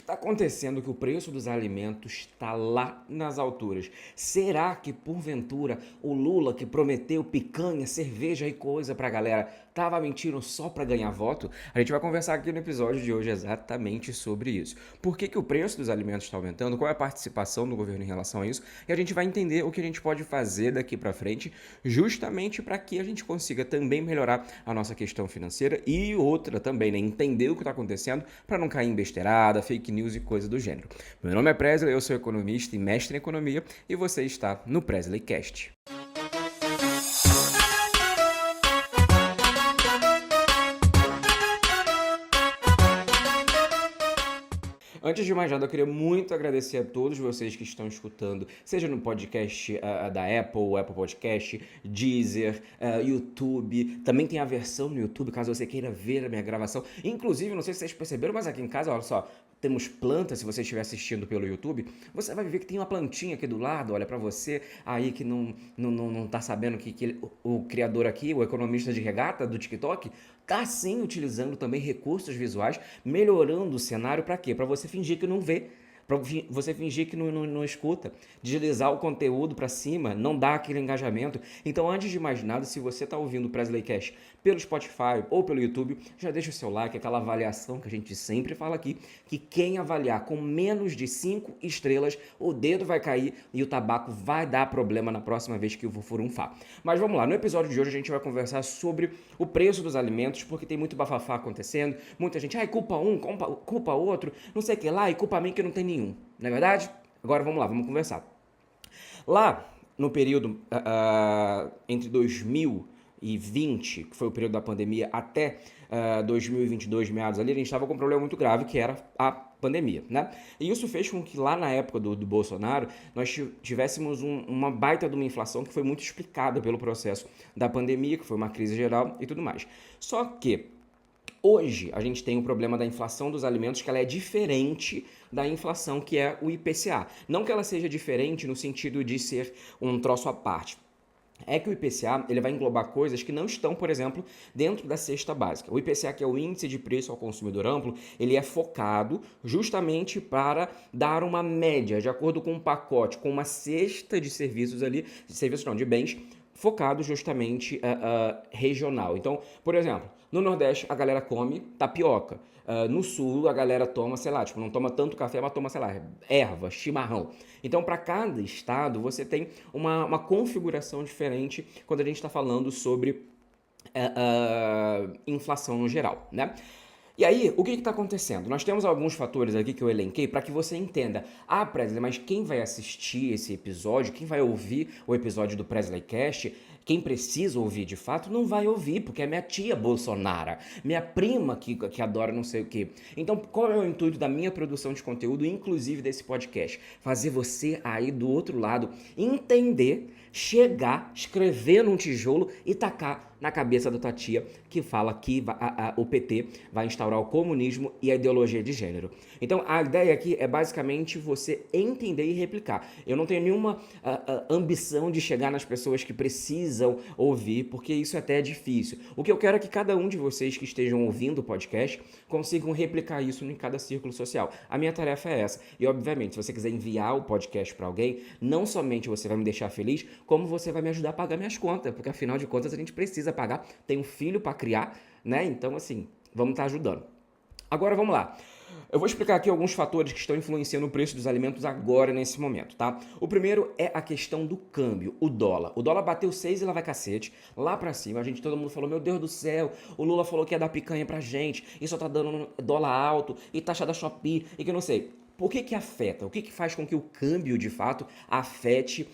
está acontecendo que o preço dos alimentos está lá nas alturas? Será que, porventura, o Lula que prometeu picanha, cerveja e coisa pra galera estava mentindo só para ganhar voto? A gente vai conversar aqui no episódio de hoje exatamente sobre isso. Por que o preço dos alimentos está aumentando? Qual é a participação do governo em relação a isso? E a gente vai entender o que a gente pode fazer daqui para frente, justamente para que a gente consiga também melhorar a nossa questão financeira e outra também, né? Entender o que está acontecendo para não cair em besteirada, fake news e coisa do gênero. Meu nome é Presley, eu sou economista e mestre em economia e você está no Presley Cast. Antes de mais nada, eu queria muito agradecer a todos vocês que estão escutando, seja no podcast da Apple Podcast, Deezer, YouTube. Também tem a versão no YouTube, caso você queira ver a minha gravação. Inclusive, não sei se vocês perceberam, mas aqui em casa, olha só, temos plantas. Se você estiver assistindo pelo YouTube, você vai ver que tem uma plantinha aqui do lado, olha, para você aí que não tá sabendo que o criador aqui, o economista de regata do TikTok, tá sim utilizando também recursos visuais, melhorando o cenário para quê? Para você fingir que não vê, para você fingir que não escuta, deslizar o conteúdo para cima, não dá aquele engajamento. Então, antes de mais nada, se você está ouvindo o Presley Cash pelo Spotify ou pelo YouTube, já deixa o seu like, aquela avaliação que a gente sempre fala aqui, que quem avaliar com menos de 5 estrelas, o dedo vai cair e o tabaco vai dar problema na próxima vez que eu for furunfar. Mas vamos lá, no episódio de hoje a gente vai conversar sobre o preço dos alimentos, porque tem muito bafafá acontecendo, muita gente, culpa um, culpa outro, não sei o que lá, e culpa mim que não tem nenhum, não é verdade? Agora vamos lá, vamos conversar. Lá no período entre 2020, que foi o período da pandemia, até 2022, meados ali, a gente estava com um problema muito grave, que era a pandemia, né? E isso fez com que lá na época do Bolsonaro, nós tivéssemos uma baita de uma inflação que foi muito explicada pelo processo da pandemia, que foi uma crise geral e tudo mais. Só que hoje a gente tem o problema da inflação dos alimentos, que ela é diferente da inflação que é o IPCA. Não que ela seja diferente no sentido de ser um troço à parte. É que o IPCA ele vai englobar coisas que não estão, por exemplo, dentro da cesta básica. O IPCA, que é o Índice de Preço ao Consumidor Amplo, ele é focado justamente para dar uma média, de acordo com um pacote, com uma cesta de serviços ali, de bens, focado justamente regional. Então, por exemplo, no Nordeste a galera come tapioca. No Sul a galera toma, sei lá, não toma tanto café, mas toma, sei lá, erva, chimarrão. Então, para cada estado você tem uma configuração diferente quando a gente está falando sobre inflação no geral, né? E aí, o que está acontecendo? Nós temos alguns fatores aqui que eu elenquei para que você entenda. Presley, mas quem vai assistir esse episódio, quem vai ouvir o episódio do Presley Cast, quem precisa ouvir de fato, não vai ouvir, porque é minha tia Bolsonaro, minha prima que adora não sei o quê. Então, qual é o intuito da minha produção de conteúdo, inclusive desse podcast? Fazer você aí do outro lado entender, chegar, escrever num tijolo e tacar na cabeça da tua tia que fala que o PT vai instaurar o comunismo e a ideologia de gênero. Então, a ideia aqui é basicamente você entender e replicar. Eu não tenho nenhuma ambição de chegar nas pessoas que precisam ouvir, porque isso até é difícil. O que eu quero é que cada um de vocês que estejam ouvindo o podcast consigam replicar isso em cada círculo social. A minha tarefa é essa. E, obviamente, se você quiser enviar o podcast para alguém, não somente você vai me deixar feliz, como você vai me ajudar a pagar minhas contas, porque afinal de contas a gente precisa pagar, tem um filho para criar, né? Então, assim, vamos estar ajudando. Agora, vamos lá. Eu vou explicar aqui alguns fatores que estão influenciando o preço dos alimentos agora, nesse momento, tá? O primeiro é a questão do câmbio, o dólar. O dólar bateu 6 e lá vai cacete, lá pra cima. Todo mundo falou, meu Deus do céu, o Lula falou que ia dar picanha pra gente, e só tá dando dólar alto, e taxa da Shopee, e que eu não sei. Por que afeta? O que faz com que o câmbio, de fato, afete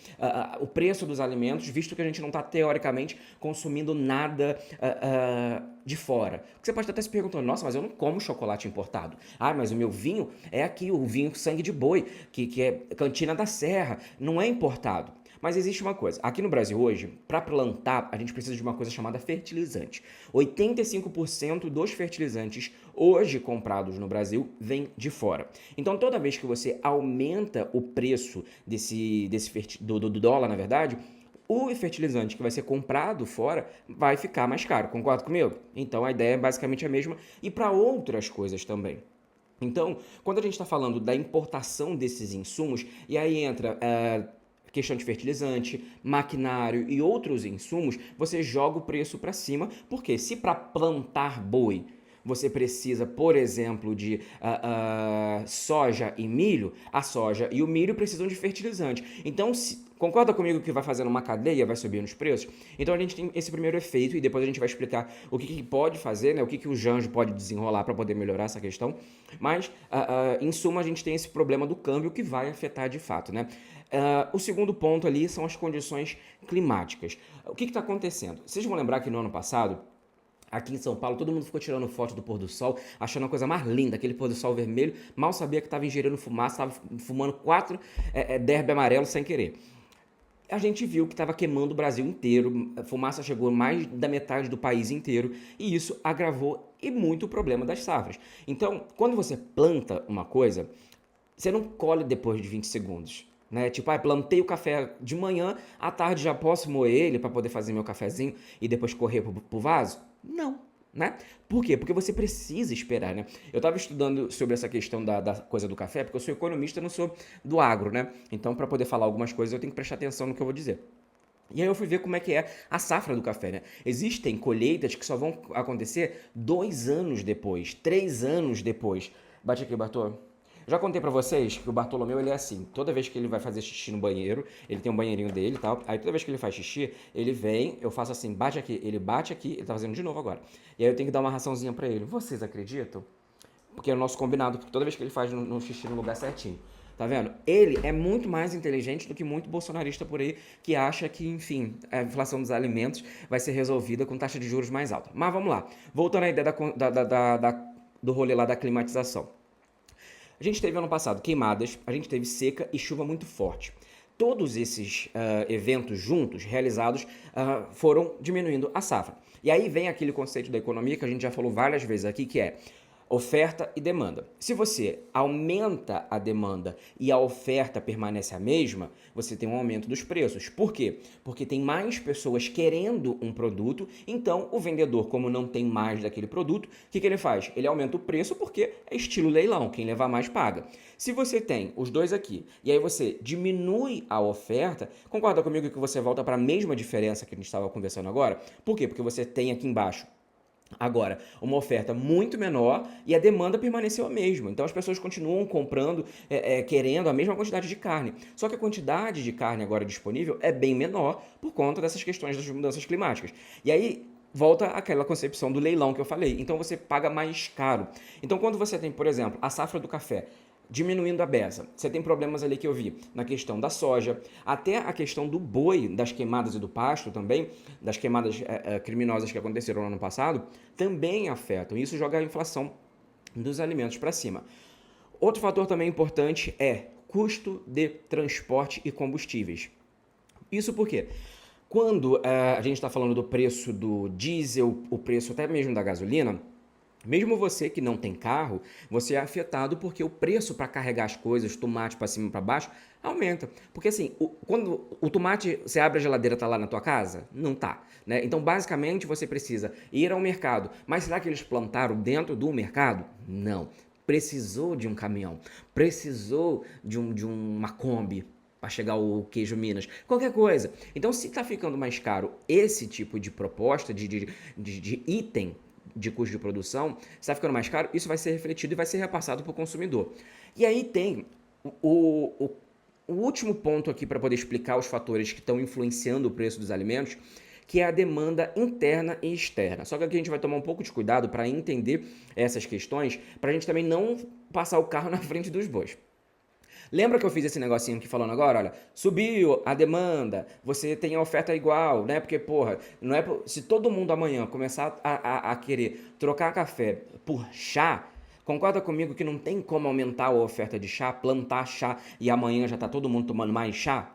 o preço dos alimentos, visto que a gente não está, teoricamente, consumindo nada de fora? Porque você pode estar até se perguntando, nossa, mas eu não como chocolate importado. Mas o meu vinho é aqui, o vinho sangue de boi, que é Cantina da Serra, não é importado. Mas existe uma coisa, aqui no Brasil hoje, para plantar, a gente precisa de uma coisa chamada fertilizante. 85% dos fertilizantes hoje comprados no Brasil vêm de fora. Então, toda vez que você aumenta o preço do dólar, na verdade, o fertilizante que vai ser comprado fora vai ficar mais caro. Concorda comigo? Então, a ideia é basicamente a mesma e para outras coisas também. Então, quando a gente está falando da importação desses insumos, e aí entra questão de fertilizante, maquinário e outros insumos, você joga o preço para cima, porque se para plantar boi você precisa, por exemplo, de soja e milho, a soja e o milho precisam de fertilizante. Então, concorda comigo que vai fazendo uma cadeia, vai subindo os preços? Então a gente tem esse primeiro efeito e depois a gente vai explicar o que pode fazer, né? O que o Janjo pode desenrolar para poder melhorar essa questão. Mas, em suma, a gente tem esse problema do câmbio que vai afetar de fato, né? O segundo ponto ali são as condições climáticas. O que está acontecendo? Vocês vão lembrar que no ano passado, aqui em São Paulo, todo mundo ficou tirando foto do pôr do sol, achando a coisa mais linda, aquele pôr do sol vermelho, mal sabia que estava ingerindo fumaça, estava fumando 4 derby amarelo sem querer. A gente viu que estava queimando o Brasil inteiro, a fumaça chegou a mais da metade do país inteiro, e isso agravou e muito o problema das safras. Então, quando você planta uma coisa, você não colhe depois de 20 segundos. Né? Tipo, plantei o café de manhã, à tarde já posso moer ele para poder fazer meu cafezinho e depois correr pro vaso? Não, né? Por quê? Porque você precisa esperar, né? Eu estava estudando sobre essa questão da coisa do café, porque eu sou economista, não sou do agro, né? Então, para poder falar algumas coisas, eu tenho que prestar atenção no que eu vou dizer. E aí eu fui ver como é que é a safra do café, né? Existem colheitas que só vão acontecer 2 anos depois, 3 anos depois. Bate aqui, Bartô. Já contei pra vocês que o Bartolomeu, ele é assim, toda vez que ele vai fazer xixi no banheiro, ele tem um banheirinho dele e tal, aí toda vez que ele faz xixi, ele vem, eu faço assim, bate aqui, ele tá fazendo de novo agora. E aí eu tenho que dar uma raçãozinha pra ele. Vocês acreditam? Porque é o nosso combinado, porque toda vez que ele faz no xixi no lugar certinho. Tá vendo? Ele é muito mais inteligente do que muito bolsonarista por aí que acha que, enfim, a inflação dos alimentos vai ser resolvida com taxa de juros mais alta. Mas vamos lá. Voltando à ideia do rolê lá da climatização. A gente teve ano passado queimadas, a gente teve seca e chuva muito forte. Todos esses eventos juntos, realizados, foram diminuindo a safra. E aí vem aquele conceito da economia que a gente já falou várias vezes aqui, que é oferta e demanda. Se você aumenta a demanda e a oferta permanece a mesma, você tem um aumento dos preços. Por quê? Porque tem mais pessoas querendo um produto, então o vendedor, como não tem mais daquele produto, o que ele faz? Ele aumenta o preço porque é estilo leilão, quem levar mais paga. Se você tem os dois aqui e aí você diminui a oferta, concorda comigo que você volta para a mesma diferença que a gente estava conversando agora? Por quê? Porque você tem aqui embaixo agora, uma oferta muito menor e a demanda permaneceu a mesma. Então as pessoas continuam comprando, querendo a mesma quantidade de carne. Só que a quantidade de carne agora disponível é bem menor por conta dessas questões das mudanças climáticas. E aí volta aquela concepção do leilão que eu falei. Então você paga mais caro. Então quando você tem, por exemplo, a safra do café diminuindo a beça. Você tem problemas ali que eu vi na questão da soja, até a questão do boi, das queimadas e do pasto também, das queimadas criminosas que aconteceram no ano passado, também afetam. Isso joga a inflação dos alimentos para cima. Outro fator também importante é custo de transporte e combustíveis. Isso por quê? Quando a gente está falando do preço do diesel, o preço até mesmo da gasolina, mesmo você que não tem carro, você é afetado porque o preço para carregar as coisas, tomate para cima e para baixo, aumenta. Porque assim, quando o tomate, você abre a geladeira, tá lá na tua casa? Não tá, né? Então, basicamente, você precisa ir ao mercado. Mas será que eles plantaram dentro do mercado? Não. Precisou de um caminhão, precisou de uma Kombi para chegar o queijo Minas, qualquer coisa. Então, se está ficando mais caro esse tipo de proposta, de item, de custo de produção, está ficando mais caro, isso vai ser refletido e vai ser repassado para o consumidor. E aí tem o último ponto aqui para poder explicar os fatores que estão influenciando o preço dos alimentos, que é a demanda interna e externa. Só que aqui a gente vai tomar um pouco de cuidado para entender essas questões, para a gente também não passar o carro na frente dos bois. Lembra que eu fiz esse negocinho aqui falando agora? Olha, subiu a demanda, você tem a oferta igual, né? Porque, porra, não é se todo mundo amanhã começar a querer trocar café por chá, concorda comigo que não tem como aumentar a oferta de chá, plantar chá e amanhã já tá todo mundo tomando mais chá?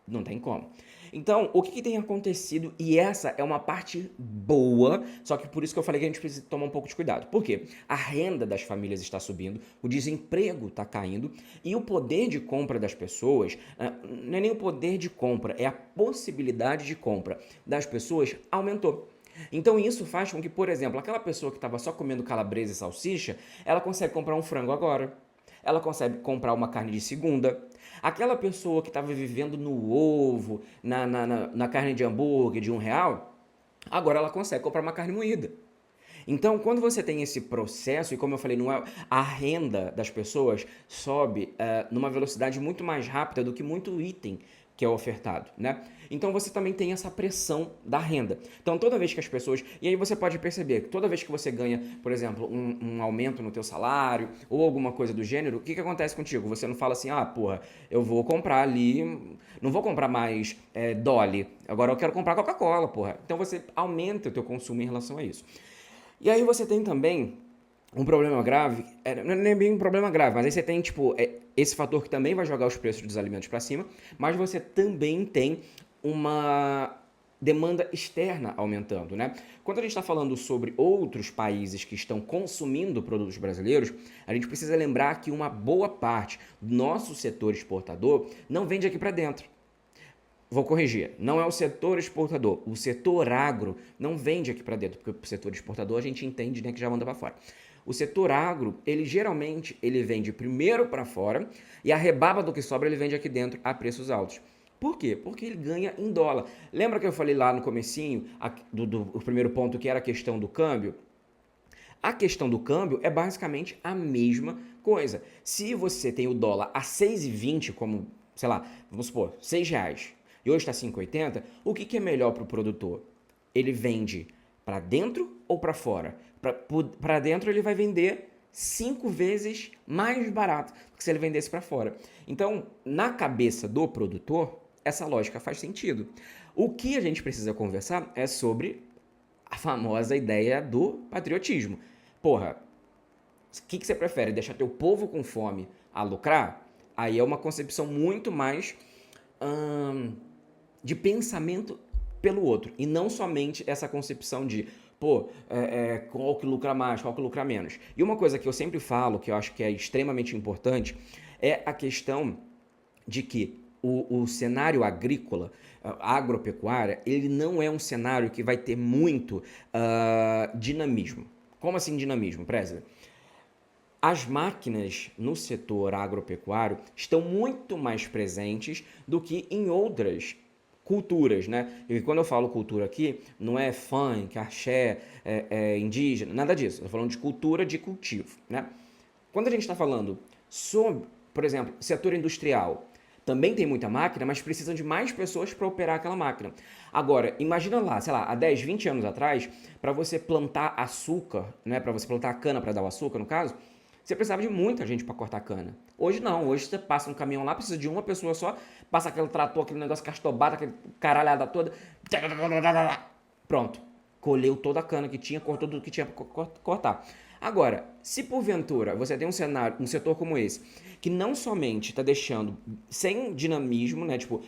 Não tem como. Então, o que tem acontecido, e essa é uma parte boa, só que por isso que eu falei que a gente precisa tomar um pouco de cuidado. Por quê? A renda das famílias está subindo, o desemprego está caindo e o poder de compra das pessoas, não é nem o poder de compra, é a possibilidade de compra das pessoas aumentou. Então isso faz com que, por exemplo, aquela pessoa que estava só comendo calabresa e salsicha, ela consegue comprar um frango agora. Ela consegue comprar uma carne de segunda. Aquela pessoa que estava vivendo no ovo, na carne de hambúrguer de R$ 1, agora ela consegue comprar uma carne moída. Então, quando você tem esse processo, e como eu falei, não é, a renda das pessoas sobe numa velocidade muito mais rápida do que muito item que é ofertado, né? Então você também tem essa pressão da renda. Então toda vez que as pessoas... E aí você pode perceber que toda vez que você ganha, por exemplo, um aumento no teu salário ou alguma coisa do gênero, o que acontece contigo? Você não fala assim, ah, porra, eu vou comprar ali... Não vou comprar mais Dolly, agora eu quero comprar Coca-Cola, porra. Então você aumenta o teu consumo em relação a isso. E aí você tem também um problema grave, não é nem bem um problema grave, mas aí você tem, tipo, esse fator que também vai jogar os preços dos alimentos para cima, mas você também tem uma demanda externa aumentando, né? Quando a gente está falando sobre outros países que estão consumindo produtos brasileiros, a gente precisa lembrar que uma boa parte do nosso setor exportador não vende aqui para dentro. Vou corrigir, não é o setor exportador, o setor agro não vende aqui para dentro, porque o setor exportador a gente entende, né, que já manda para fora. O setor agro, ele geralmente ele vende primeiro para fora e a rebaba do que sobra ele vende aqui dentro a preços altos. Por quê? Porque ele ganha em dólar. Lembra que eu falei lá no comecinho do primeiro ponto que era a questão do câmbio? A questão do câmbio é basicamente a mesma coisa. Se você tem o dólar a 6,20, como, sei lá, vamos supor, R$ 6, e hoje está 5,80, o que é melhor para o produtor? Ele vende para dentro ou para fora? Para dentro ele vai vender 5 vezes mais barato do que se ele vendesse para fora. Então, na cabeça do produtor, essa lógica faz sentido. O que a gente precisa conversar é sobre a famosa ideia do patriotismo. Porra, o que você prefere? Deixar teu povo com fome a lucrar? Aí é uma concepção muito mais de pensamento pelo outro. E não somente essa concepção de, pô, qual que lucra mais, qual que lucra menos. E uma coisa que eu sempre falo, que eu acho que é extremamente importante, é a questão de que o cenário agrícola, agropecuária, ele não é um cenário que vai ter muito dinamismo. Como assim dinamismo, Presley? As máquinas no setor agropecuário estão muito mais presentes do que em outras culturas, né? E quando eu falo cultura aqui, não é funk, axé, indígena, nada disso. Eu tô falando de cultura de cultivo, né? Quando a gente está falando sobre, por exemplo, setor industrial, também tem muita máquina, mas precisam de mais pessoas para operar aquela máquina. Agora, imagina lá, sei lá, há 10, 20 anos atrás, para você plantar açúcar, né, para você plantar cana para dar o açúcar, no caso, você precisava de muita gente para cortar cana. Hoje não, hoje você passa um caminhão lá, precisa de uma pessoa só, passa aquele trator, aquele negócio castobado, aquele caralhada toda. Pronto. Colheu toda a cana que tinha, cortou tudo que tinha para cortar. Agora, se porventura você tem um cenário, um setor como esse, que não somente está deixando sem dinamismo, né? Tipo,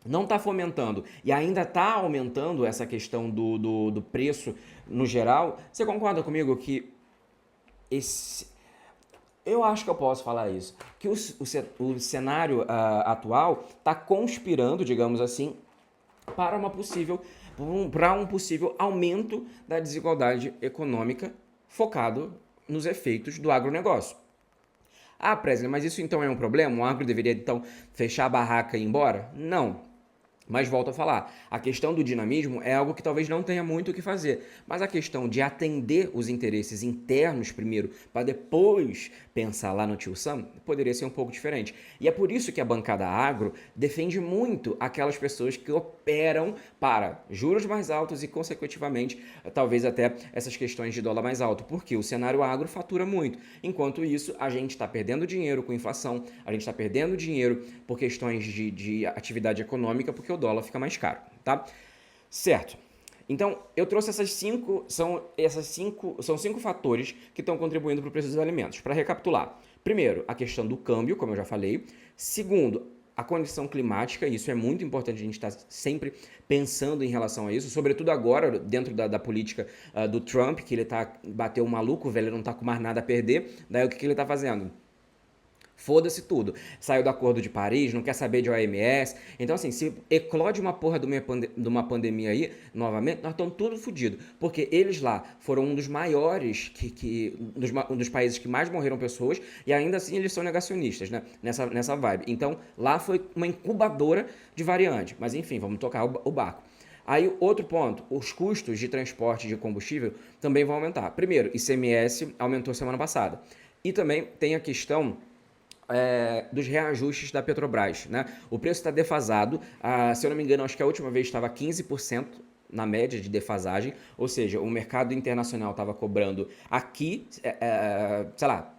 não está fomentando e ainda está aumentando essa questão do preço no geral, você concorda comigo que eu acho que eu posso falar isso, que o cenário atual está conspirando, digamos assim, para um possível aumento da desigualdade econômica focado nos efeitos do agronegócio. Ah, Presley, mas isso então é um problema? O agro deveria então fechar a barraca e ir embora? Não. Mas volto a falar, a questão do dinamismo é algo que talvez não tenha muito o que fazer, mas a questão de atender os interesses internos primeiro, para depois pensar lá no tio Sam, poderia ser um pouco diferente. E é por isso que a bancada agro defende muito aquelas pessoas que operam para juros mais altos e, consecutivamente, talvez até essas questões de dólar mais alto, porque o cenário agro fatura muito. Enquanto isso, a gente está perdendo dinheiro com inflação, a gente está perdendo dinheiro por questões de atividade econômica, porque o dólar fica mais caro, tá? Certo. Então, eu trouxe são 5 fatores que estão contribuindo para o preço dos alimentos. Para recapitular, primeiro, a questão do câmbio, como eu já falei. Segundo, a condição climática, isso é muito importante a gente estar sempre pensando em relação a isso, sobretudo agora, dentro da política do Trump, que ele bateu um maluco, velho, ele não está com mais nada a perder, daí o que ele está fazendo? Foda-se tudo. Saiu do Acordo de Paris, não quer saber de OMS. Então, assim, se eclode uma porra de uma pandemia aí, novamente, nós estamos tudo fodidos. Porque eles lá foram um dos maiores, um dos países que mais morreram pessoas, e ainda assim eles são negacionistas, né? Nessa vibe. Então, lá foi uma incubadora de variante. Mas, enfim, vamos tocar o barco. Aí, outro ponto, os custos de transporte de combustível também vão aumentar. Primeiro, ICMS aumentou semana passada. E também tem a questão dos reajustes da Petrobras, né? O preço está defasado, se eu não me engano, acho que a última vez estava 15% na média de defasagem, ou seja, o mercado internacional estava cobrando aqui, sei lá,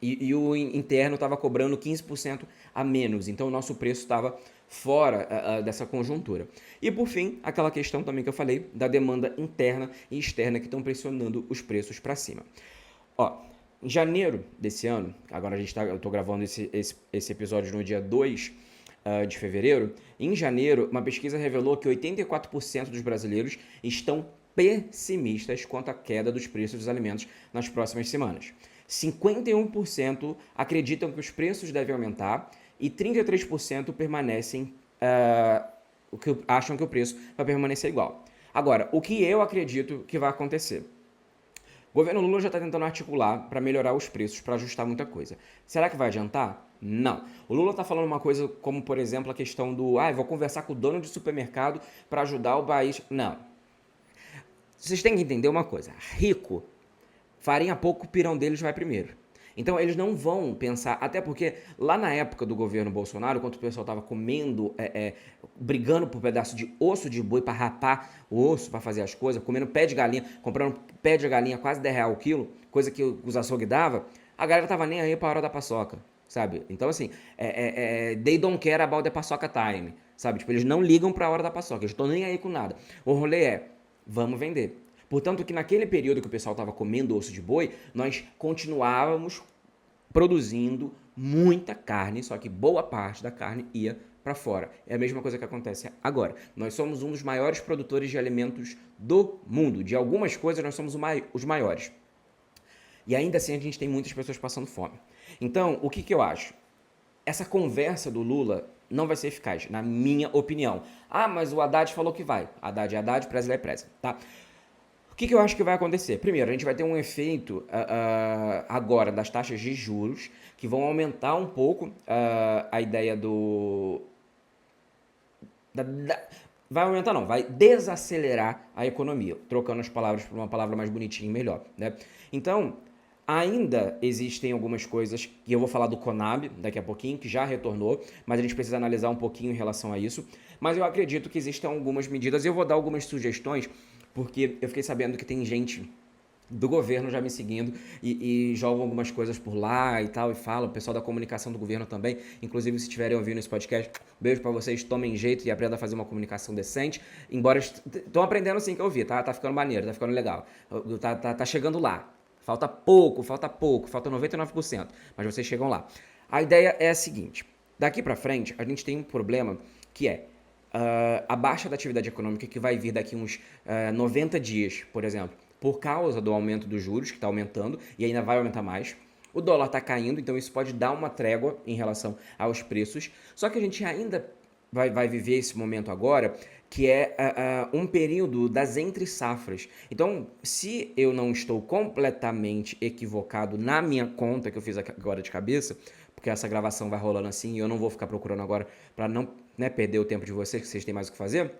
e o interno estava cobrando 15% a menos, então o nosso preço estava fora dessa conjuntura. E por fim, aquela questão também que eu falei, da demanda interna e externa que estão pressionando os preços para cima. Ó, em janeiro desse ano, agora eu tô gravando esse episódio no dia 2 de fevereiro, em janeiro, uma pesquisa revelou que 84% dos brasileiros estão pessimistas quanto à queda dos preços dos alimentos nas próximas semanas. 51% acreditam que os preços devem aumentar e 33% acham que o preço vai permanecer igual. Agora, o que eu acredito que vai acontecer? O governo Lula já está tentando articular para melhorar os preços, para ajustar muita coisa. Será que vai adiantar? Não. O Lula está falando uma coisa como, por exemplo, a questão do vou conversar com o dono de supermercado para ajudar o país. Não. Vocês têm que entender uma coisa. Rico, farinha pouco, o pirão deles vai primeiro. Então eles não vão pensar, até porque lá na época do governo Bolsonaro, enquanto o pessoal estava comendo, brigando por pedaço de osso de boi para rapar o osso, para fazer as coisas, comendo pé de galinha, comprando pé de galinha quase R$10 o quilo, coisa que os açougue dava, a galera tava nem aí para a hora da paçoca, sabe? Então assim, they don't care about the paçoca time, sabe? Tipo, eles não ligam para a hora da paçoca, eles estão nem aí com nada. O rolê vamos vender. Portanto, que naquele período que o pessoal estava comendo osso de boi, nós continuávamos produzindo muita carne, só que boa parte da carne ia para fora. É a mesma coisa que acontece agora. Nós somos um dos maiores produtores de alimentos do mundo. De algumas coisas, nós somos os maiores. E ainda assim, a gente tem muitas pessoas passando fome. Então, o que eu acho? Essa conversa do Lula não vai ser eficaz, na minha opinião. Mas o Haddad falou que vai. Haddad é Haddad, Presley é Presley, tá? O que eu acho que vai acontecer? Primeiro, a gente vai ter um efeito agora das taxas de juros que vão aumentar um pouco a ideia do... vai aumentar não, vai desacelerar a economia, trocando as palavras por uma palavra mais bonitinha e melhor, né? Então, ainda existem algumas coisas, que eu vou falar do Conab daqui a pouquinho, que já retornou, mas a gente precisa analisar um pouquinho em relação a isso. Mas eu acredito que existem algumas medidas, e eu vou dar algumas sugestões, porque eu fiquei sabendo que tem gente do governo já me seguindo e jogam algumas coisas por lá e tal, e falam, o pessoal da comunicação do governo também, inclusive se estiverem ouvindo esse podcast, beijo pra vocês, tomem jeito e aprendam a fazer uma comunicação decente, embora estão aprendendo assim que eu vi, tá ficando maneiro, tá ficando legal, tá chegando lá, falta pouco, falta 99%, mas vocês chegam lá. A ideia é a seguinte, daqui pra frente a gente tem um problema que é a baixa da atividade econômica que vai vir daqui uns 90 dias, por exemplo, por causa do aumento dos juros, que está aumentando e ainda vai aumentar mais. O dólar está caindo, então isso pode dar uma trégua em relação aos preços. Só que a gente ainda vai viver esse momento agora, que é um período das entre-safras. Então, se eu não estou completamente equivocado na minha conta que eu fiz agora de cabeça, porque essa gravação vai rolando assim e eu não vou ficar procurando agora para não perder o tempo de vocês, que vocês têm mais o que fazer,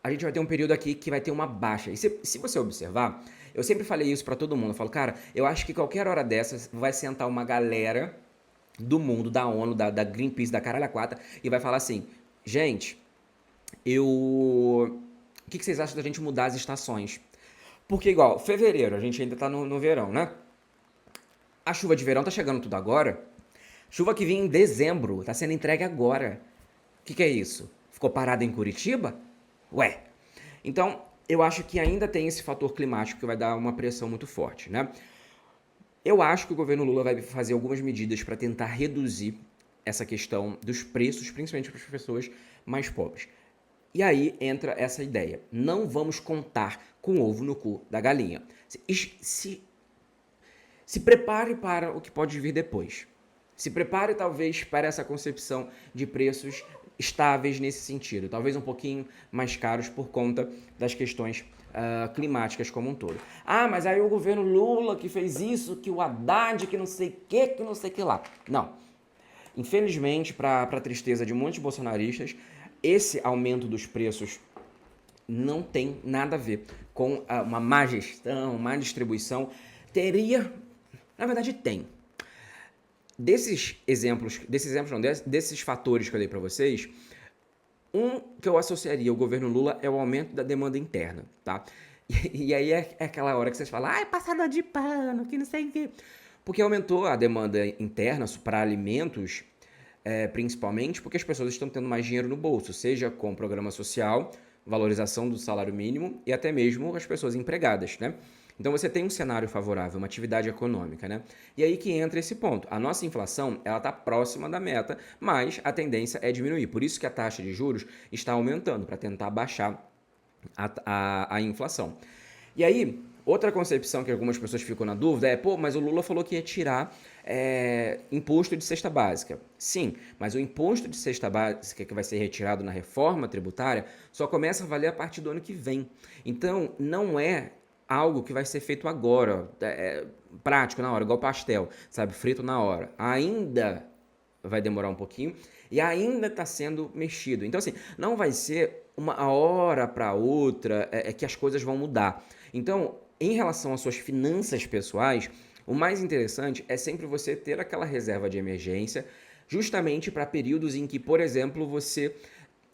a gente vai ter um período aqui que vai ter uma baixa. E se você observar, eu sempre falei isso pra todo mundo. Eu falo, cara, eu acho que qualquer hora dessas vai sentar uma galera do mundo, da ONU, da Greenpeace, da Caralho a 4, e vai falar assim, gente, o que vocês acham da gente mudar as estações? Porque igual, fevereiro, a gente ainda tá no verão, né? A chuva de verão tá chegando tudo agora. Chuva que vinha em dezembro, tá sendo entregue agora. O que é isso? Ficou parada em Curitiba? Ué, então eu acho que ainda tem esse fator climático que vai dar uma pressão muito forte, né? Eu acho que o governo Lula vai fazer algumas medidas para tentar reduzir essa questão dos preços, principalmente para as pessoas mais pobres. E aí entra essa ideia. Não vamos contar com o ovo no cu da galinha. Se prepare para o que pode vir depois. Se prepare talvez para essa concepção de preços estáveis nesse sentido, talvez um pouquinho mais caros por conta das questões climáticas como um todo. Ah, mas aí o governo Lula que fez isso, que o Haddad, que não sei o que não sei o que lá. Não. Infelizmente, para a tristeza de muitos bolsonaristas, esse aumento dos preços não tem nada a ver com uma má gestão, má distribuição. Teria, na verdade tem. Desses fatores que eu dei para vocês, um que eu associaria ao governo Lula é o aumento da demanda interna, tá? E aí é aquela hora que vocês falam, é passada de pano, que não sei o quê. Porque aumentou a demanda interna para alimentos, principalmente porque as pessoas estão tendo mais dinheiro no bolso, seja com programa social, valorização do salário mínimo e até mesmo as pessoas empregadas, né? Então você tem um cenário favorável, uma atividade econômica, né? E aí que entra esse ponto. A nossa inflação, ela está próxima da meta, mas a tendência é diminuir. Por isso que a taxa de juros está aumentando, para tentar baixar a inflação. E aí, outra concepção que algumas pessoas ficam na dúvida é, pô, mas o Lula falou que ia tirar imposto de cesta básica. Sim, mas o imposto de cesta básica que vai ser retirado na reforma tributária só começa a valer a partir do ano que vem. Então, não é algo que vai ser feito agora, prático na hora, igual pastel, sabe, frito na hora. Ainda vai demorar um pouquinho e ainda está sendo mexido. Então, assim, não vai ser uma hora para outra que as coisas vão mudar. Então, em relação às suas finanças pessoais, o mais interessante é sempre você ter aquela reserva de emergência, justamente para períodos em que, por exemplo, você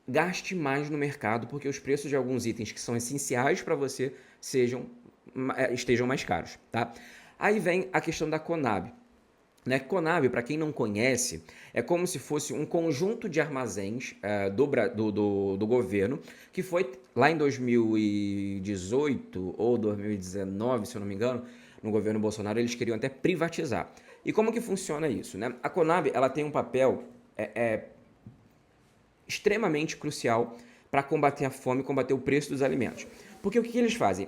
gaste mais no mercado, porque os preços de alguns itens que são essenciais para você estejam mais caros, tá? Aí vem a questão da Conab. Né? Conab, para quem não conhece, é como se fosse um conjunto de armazéns do governo, que foi lá em 2018 ou 2019, se eu não me engano, no governo Bolsonaro, eles queriam até privatizar. E como que funciona isso? Né? A Conab ela tem um papel extremamente crucial para combater a fome e combater o preço dos alimentos. Porque o que eles fazem?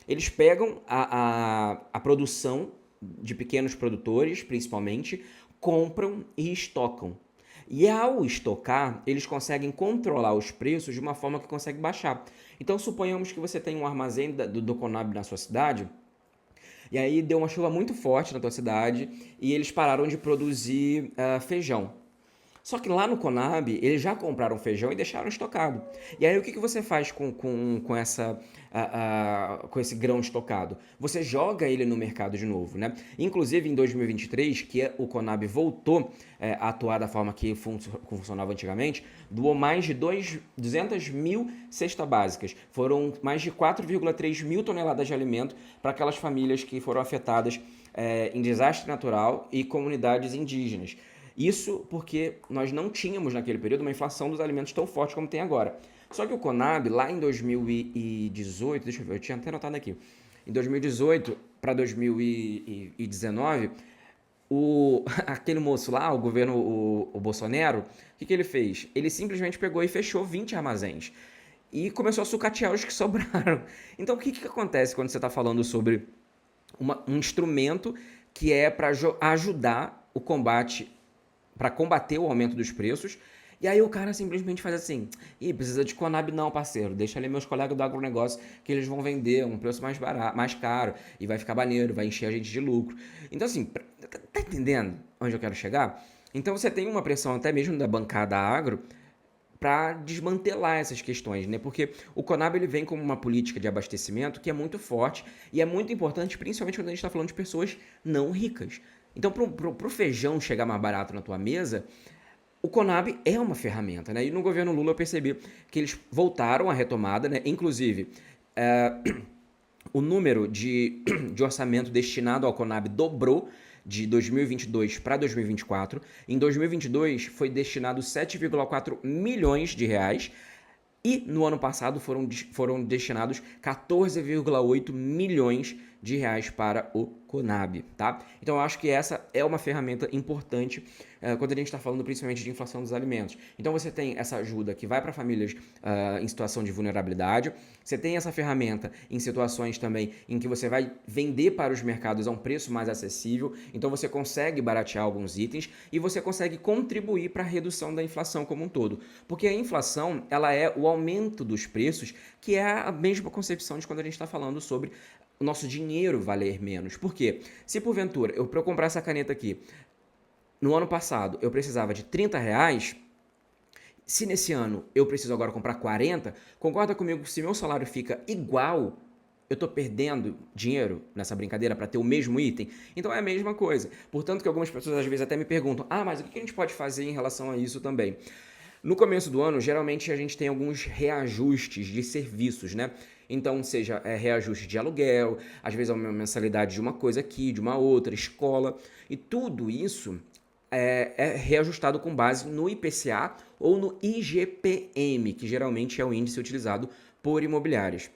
Eles pegam a produção de pequenos produtores, principalmente, compram e estocam. E ao estocar, eles conseguem controlar os preços de uma forma que consegue baixar. Então, suponhamos que você tem um armazém do Conab na sua cidade, e aí deu uma chuva muito forte na tua cidade, e eles pararam de produzir feijão. Só que lá no Conab, eles já compraram feijão e deixaram estocado. E aí o que você faz com esse grão estocado? Você joga ele no mercado de novo, né? Inclusive em 2023, que o Conab voltou a atuar da forma que funcionava antigamente, doou mais de 200 mil cestas básicas. Foram mais de 4,3 mil toneladas de alimento para aquelas famílias que foram afetadas em desastre natural e comunidades indígenas. Isso porque nós não tínhamos naquele período uma inflação dos alimentos tão forte como tem agora. Só que o Conab, lá em 2018, deixa eu ver, eu tinha até anotado aqui, em 2018 para 2019, aquele moço lá, o governo, o Bolsonaro, o que ele fez? Ele simplesmente pegou e fechou 20 armazéns e começou a sucatear os que sobraram. Então, o que acontece quando você está falando sobre um instrumento que é para ajudar o combate, para combater o aumento dos preços, e aí o cara simplesmente faz assim, precisa de Conab não, parceiro, deixa ali meus colegas do agronegócio que eles vão vender a um preço mais barato, mais caro, e vai ficar maneiro, vai encher a gente de lucro. Então assim, tá entendendo onde eu quero chegar? Então você tem uma pressão até mesmo da bancada agro para desmantelar essas questões, né? Porque o Conab ele vem como uma política de abastecimento que é muito forte e é muito importante, principalmente quando a gente está falando de pessoas não ricas. Então, pro feijão chegar mais barato na tua mesa, o Conab é uma ferramenta, né? E no governo Lula eu percebi que eles voltaram à retomada, né? Inclusive, o número de orçamento destinado ao Conab dobrou de 2022 para 2024. Em 2022 foi destinado 7,4 milhões de reais e no ano passado foram destinados 14,8 milhões de reais para o Conab, tá? Então eu acho que essa é uma ferramenta importante quando a gente está falando principalmente de inflação dos alimentos. Então você tem essa ajuda que vai para famílias em situação de vulnerabilidade, você tem essa ferramenta em situações também em que você vai vender para os mercados a um preço mais acessível, então você consegue baratear alguns itens e você consegue contribuir para a redução da inflação como um todo. Porque a inflação, ela é o aumento dos preços, que é a mesma concepção de quando a gente está falando sobre o nosso dinheiro valer menos. Por quê? Se porventura, para eu comprar essa caneta aqui, no ano passado eu precisava de 30 reais, se nesse ano eu preciso agora comprar 40, concorda comigo que se meu salário fica igual, eu tô perdendo dinheiro nessa brincadeira para ter o mesmo item? Então é a mesma coisa. Portanto que algumas pessoas às vezes até me perguntam, mas o que a gente pode fazer em relação a isso também? No começo do ano, geralmente a gente tem alguns reajustes de serviços, né? Então, seja reajuste de aluguel, às vezes é uma mensalidade de uma coisa aqui, de uma outra, escola, e tudo isso é reajustado com base no IPCA ou no IGPM, que geralmente é o índice utilizado por imobiliárias.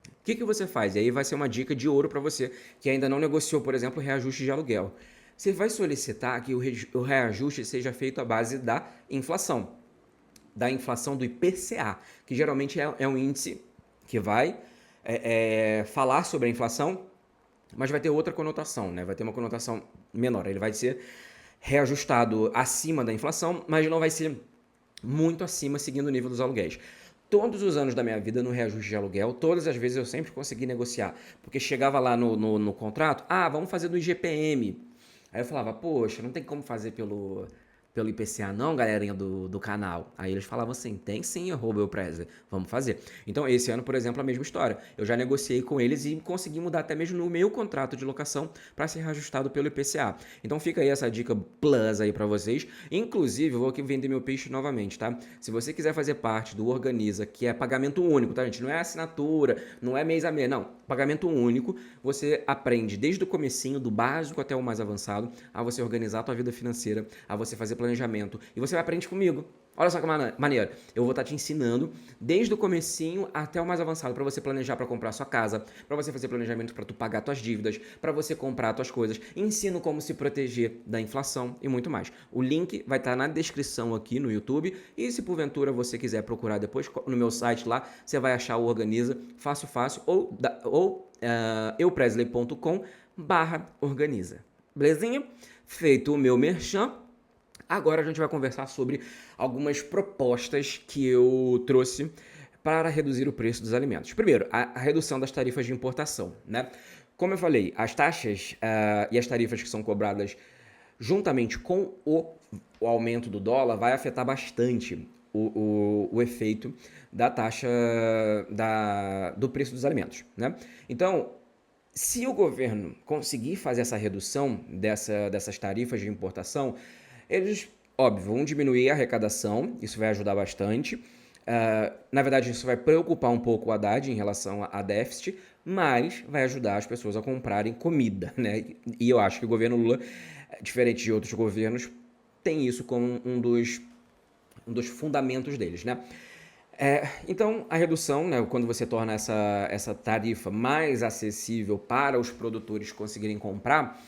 O que você faz? E aí vai ser uma dica de ouro para você que ainda não negociou, por exemplo, reajuste de aluguel. Você vai solicitar que o reajuste seja feito à base da inflação do IPCA, que geralmente é um índice que vai falar sobre a inflação, mas vai ter outra conotação, né? Vai ter uma conotação menor. Ele vai ser reajustado acima da inflação, mas não vai ser muito acima, seguindo o nível dos aluguéis. Todos os anos da minha vida no reajuste de aluguel, todas as vezes eu sempre consegui negociar, porque chegava lá no contrato, vamos fazer do IGPM. Aí eu falava, poxa, não tem como fazer pelo IPCA não, galerinha do canal. Aí eles falavam assim, tem sim, eu Presley, vamos fazer. Então esse ano, por exemplo, a mesma história. Eu já negociei com eles e consegui mudar até mesmo no meu contrato de locação para ser reajustado pelo IPCA. Então fica aí essa dica plus aí para vocês. Inclusive, eu vou aqui vender meu peixe novamente, tá? Se você quiser fazer parte do Organiza, que é pagamento único, tá, gente? Não é assinatura, não é mês a mês, não. Pagamento único, você aprende desde o comecinho, do básico até o mais avançado, a você organizar a tua vida financeira, a você fazer planejamento. E você vai aprender comigo. Olha só que maneiro. Eu vou estar te ensinando desde o comecinho até o mais avançado para você planejar para comprar sua casa, para você fazer planejamento para tu pagar tuas dívidas, para você comprar tuas coisas, ensino como se proteger da inflação e muito mais. O link vai estar na descrição aqui no YouTube e se porventura você quiser procurar depois no meu site lá, você vai achar o Organiza fácil ou eupresley.com/organiza. Belezinha? Feito o meu merchan, agora a gente vai conversar sobre algumas propostas que eu trouxe para reduzir o preço dos alimentos. Primeiro, a redução das tarifas de importação, né? Como eu falei, as taxas e as tarifas que são cobradas juntamente com o aumento do dólar vai afetar bastante o efeito da taxa do preço dos alimentos, né? Então, se o governo conseguir fazer essa redução dessas tarifas de importação, eles, óbvio, vão diminuir a arrecadação, isso vai ajudar bastante. Na verdade, isso vai preocupar um pouco o Haddad em relação a déficit, mas vai ajudar as pessoas a comprarem comida, né? E eu acho que o governo Lula, diferente de outros governos, tem isso como um dos fundamentos deles, né? Então, a redução, né, quando você torna essa tarifa mais acessível para os produtores conseguirem comprar,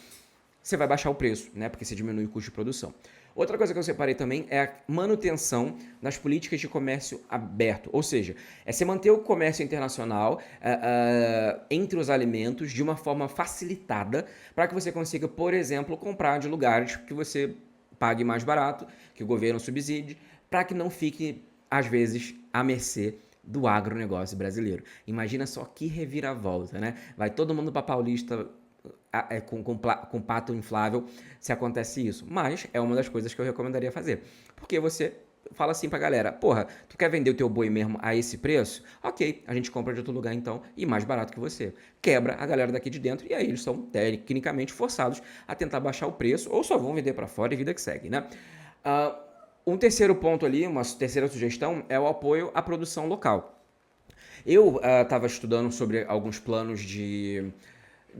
você vai baixar o preço, né, porque você diminui o custo de produção. Outra coisa que eu separei também é a manutenção das políticas de comércio aberto, ou seja, é você manter o comércio internacional entre os alimentos de uma forma facilitada para que você consiga, por exemplo, comprar de lugares que você pague mais barato, que o governo subside, para que não fique, às vezes, à mercê do agronegócio brasileiro. Imagina só que reviravolta, né? Vai todo mundo para Paulista com pato inflável se acontece isso. Mas é uma das coisas que eu recomendaria fazer. Porque você fala assim pra galera, porra, tu quer vender o teu boi mesmo a esse preço? Ok, a gente compra de outro lugar então e mais barato que você. Quebra a galera daqui de dentro e aí eles são tecnicamente forçados a tentar baixar o preço ou só vão vender para fora e vida que segue, né? Um terceiro ponto ali, uma terceira sugestão é o apoio à produção local. Eu estava estudando sobre alguns planos de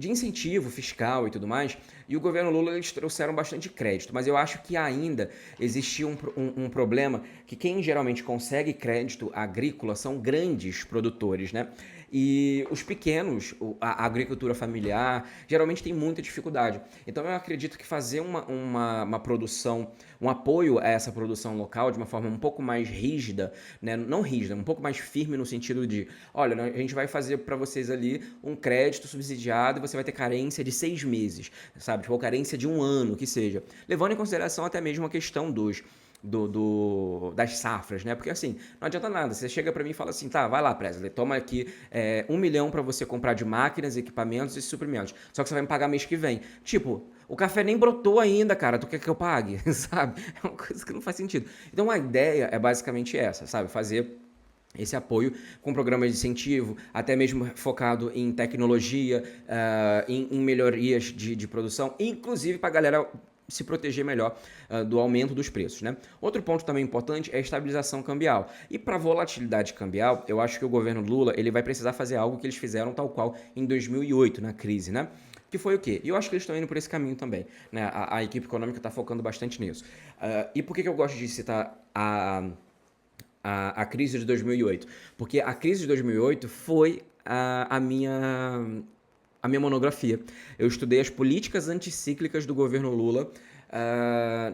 incentivo fiscal e tudo mais, e o governo Lula eles trouxeram bastante crédito, mas eu acho que ainda existia um problema que quem geralmente consegue crédito agrícola são grandes produtores, né? E os pequenos, a agricultura familiar, geralmente tem muita dificuldade. Então eu acredito que fazer uma produção, um apoio a essa produção local de uma forma um pouco mais rígida, né? Não rígida, um pouco mais firme no sentido de, olha, a gente vai fazer para vocês ali um crédito subsidiado e você vai ter carência de 6 meses, sabe? Tipo, ou carência de um ano, que seja. Levando em consideração até mesmo a questão das safras, né? Porque assim, não adianta nada. Você chega para mim e fala assim, tá, vai lá, Presley, toma aqui 1 milhão para você comprar de máquinas, equipamentos e suprimentos. Só que você vai me pagar mês que vem. Tipo, o café nem brotou ainda, cara. Tu quer que eu pague? Sabe? É uma coisa que não faz sentido. Então a ideia é basicamente essa, sabe? Fazer esse apoio com programas de incentivo, até mesmo focado em tecnologia, em melhorias de produção, inclusive para a galera se proteger melhor do aumento dos preços, né? Outro ponto também importante é a estabilização cambial. E para volatilidade cambial, eu acho que o governo Lula ele vai precisar fazer algo que eles fizeram tal qual em 2008, na crise, né? Que foi o quê? E eu acho que eles estão indo por esse caminho também, né? A equipe econômica está focando bastante nisso. E por que eu gosto de citar a crise de 2008? Porque a crise de 2008 foi a minha monografia. Eu estudei as políticas anticíclicas do governo Lula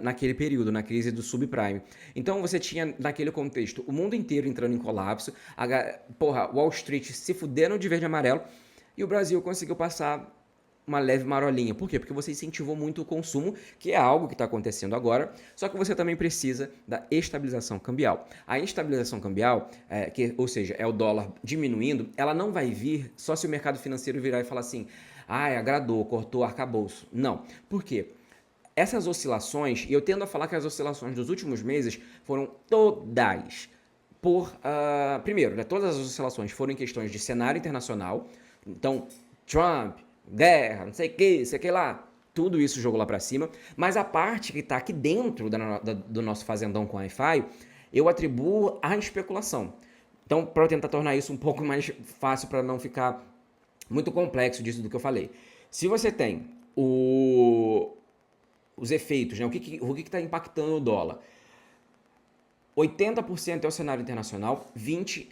naquele período, na crise do subprime. Então você tinha, naquele contexto, o mundo inteiro entrando em colapso, Wall Street se fudendo de verde e amarelo, e o Brasil conseguiu passar uma leve marolinha. Por quê? Porque você incentivou muito o consumo, que é algo que está acontecendo agora, só que você também precisa da estabilização cambial. A estabilização cambial, ou seja, é o dólar diminuindo, ela não vai vir só se o mercado financeiro virar e falar assim, agradou, cortou arcabouço. Não. Por quê? Essas oscilações, e eu tendo a falar que as oscilações dos últimos meses foram todas primeiro, né, todas as oscilações foram em questões de cenário internacional. Então, Trump, guerra, não sei o que lá, tudo isso jogou lá pra cima, mas a parte que tá aqui dentro do nosso fazendão com Wi-Fi, eu atribuo à especulação. Então, para eu tentar tornar isso um pouco mais fácil, para não ficar muito complexo disso do que eu falei. Se você tem os efeitos, né, o que está impactando o dólar? 80% é o cenário internacional, 20%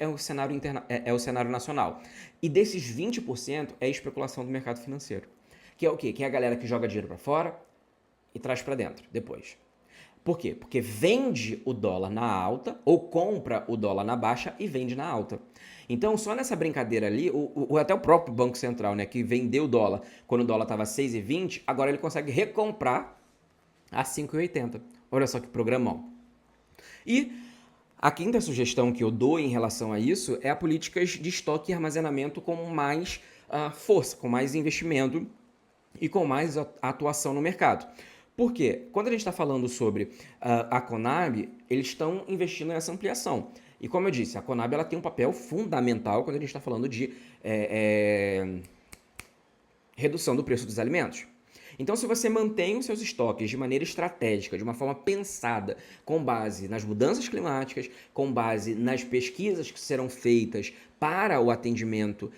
é o cenário nacional. E desses 20% é a especulação do mercado financeiro. Que é o quê? Que é a galera que joga dinheiro para fora e traz para dentro depois. Por quê? Porque vende o dólar na alta ou compra o dólar na baixa e vende na alta. Então, só nessa brincadeira ali, até o próprio Banco Central, né, que vendeu o dólar quando o dólar estava 6,20, agora ele consegue recomprar a 5,80. Olha só que programão. E a quinta sugestão que eu dou em relação a isso é a políticas de estoque e armazenamento com mais força, com mais investimento e com mais atuação no mercado. Por quê? Quando a gente está falando sobre a Conab, eles estão investindo nessa ampliação. E como eu disse, a Conab ela tem um papel fundamental quando a gente está falando de redução do preço dos alimentos. Então, se você mantém os seus estoques de maneira estratégica, de uma forma pensada, com base nas mudanças climáticas, com base nas pesquisas que serão feitas para o atendimento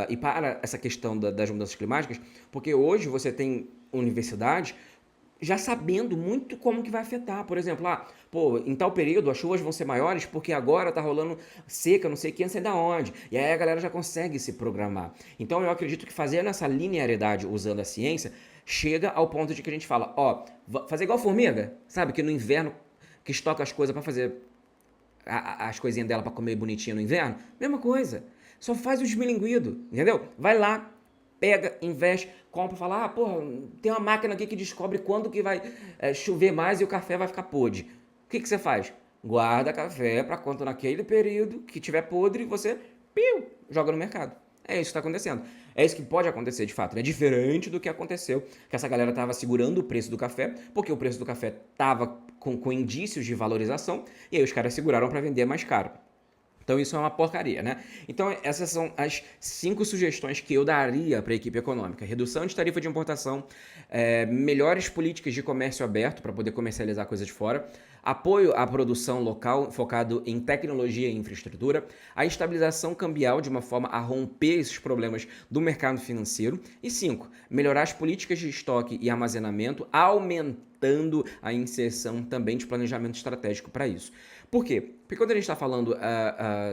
e para essa questão das mudanças climáticas, porque hoje você tem universidades já sabendo muito como que vai afetar. Por exemplo, em tal período as chuvas vão ser maiores porque agora tá rolando seca, não sei o que, não sei da onde. E aí a galera já consegue se programar. Então eu acredito que fazendo essa linearidade usando a ciência, chega ao ponto de que a gente fala, fazer igual formiga, sabe? Que no inverno, que estoca as coisas para fazer as coisinhas dela para comer bonitinha no inverno. Mesma coisa. Só faz o desmilinguido, entendeu? Vai lá, pega, investe, compra, fala, tem uma máquina aqui que descobre quando que vai chover mais e o café vai ficar podre. O que você faz? Guarda café para quando naquele período que tiver podre, você joga no mercado. É isso que está acontecendo. É isso que pode acontecer de fato. É diferente do que aconteceu, que essa galera estava segurando o preço do café, porque o preço do café estava com indícios de valorização, e aí os caras seguraram para vender mais caro. Então isso é uma porcaria, né? Então essas são as 5 sugestões que eu daria para a equipe econômica. Redução de tarifa de importação, melhores políticas de comércio aberto para poder comercializar coisas de fora, apoio à produção local focado em tecnologia e infraestrutura, a estabilização cambial de uma forma a romper esses problemas do mercado financeiro. E 5, melhorar as políticas de estoque e armazenamento, aumentar facilitando a inserção também de planejamento estratégico para isso. Por quê? Porque quando a gente está falando